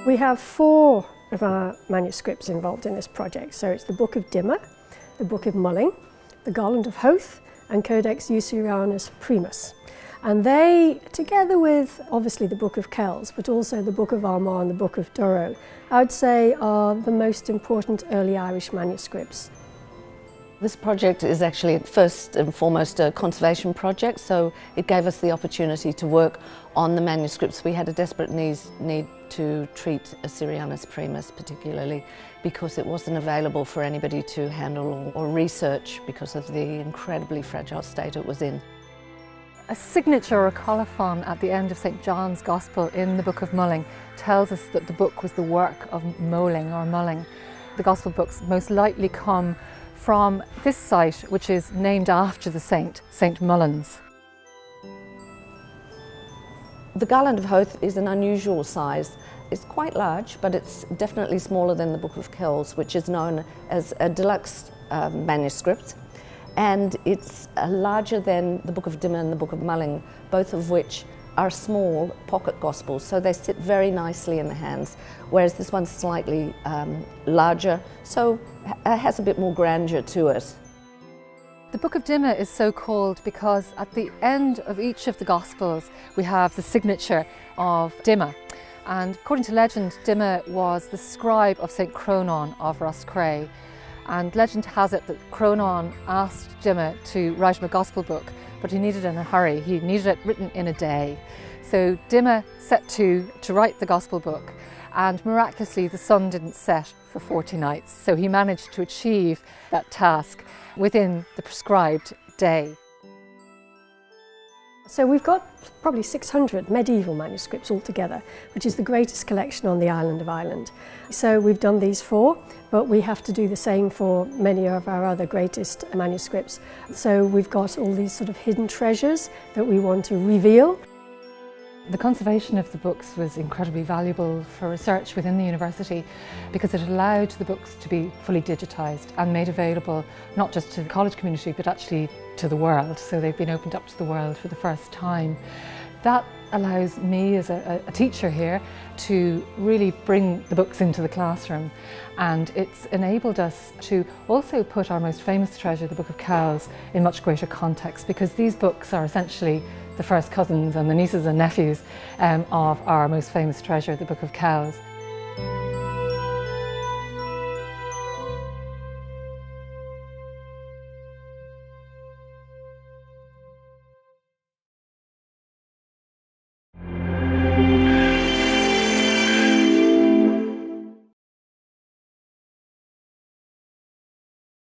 We have 4 of our manuscripts involved in this project. So it's the Book of Dimmer, the Book of Mulling, the Garland of Hoth and Codex Usurianus Primus. And they, together with obviously the Book of Kells, but also the Book of Armagh and the Book of Durrow, I would say are the most important early Irish manuscripts. This project is actually first and foremost a conservation project, so it gave us the opportunity to work on the manuscripts. We had a desperate need to treat Usurianus Primus particularly because it wasn't available for anybody to handle or research because of the incredibly fragile state it was in. A signature or a colophon at the end of St. John's Gospel in the Book of Mulling tells us that the book was the work of Moling or Mulling. The Gospel books most likely come from this site, which is named after the saint, St. Mullins. The Garland of Hoth is an unusual size. It's quite large, but it's definitely smaller than the Book of Kells, which is known as a deluxe manuscript. And it's larger than the Book of Dimmer and the Book of Mulling, both of which are small pocket gospels, so they sit very nicely in the hands, whereas this one's slightly larger, so has a bit more grandeur to it. The Book of Dimmer is so called because at the end of each of the Gospels we have the signature of Dimmer. And according to legend, Dimmer was the scribe of St. Cronan of Roscrea. And legend has it that Cronan asked Dimmer to write him a Gospel book, but he needed it in a hurry. He needed it written in a day. So Dimmer set to write the Gospel book, and miraculously the sun didn't set for 40 nights. So he managed to achieve that task within the prescribed day. So we've got probably 600 medieval manuscripts altogether, which is the greatest collection on the island of Ireland. So we've done these 4, but we have to do the same for many of our other greatest manuscripts. So we've got all these sort of hidden treasures that we want to reveal. The conservation of the books was incredibly valuable for research within the university because it allowed the books to be fully digitised and made available not just to the college community but actually to the world. So they've been opened up to the world for the first time. That allows me as a teacher here to really bring the books into the classroom, and it's enabled us to also put our most famous treasure, the Book of Kells, in much greater context, because these books are essentially the first cousins and the nieces and nephews of our most famous treasure, the Book of Kells.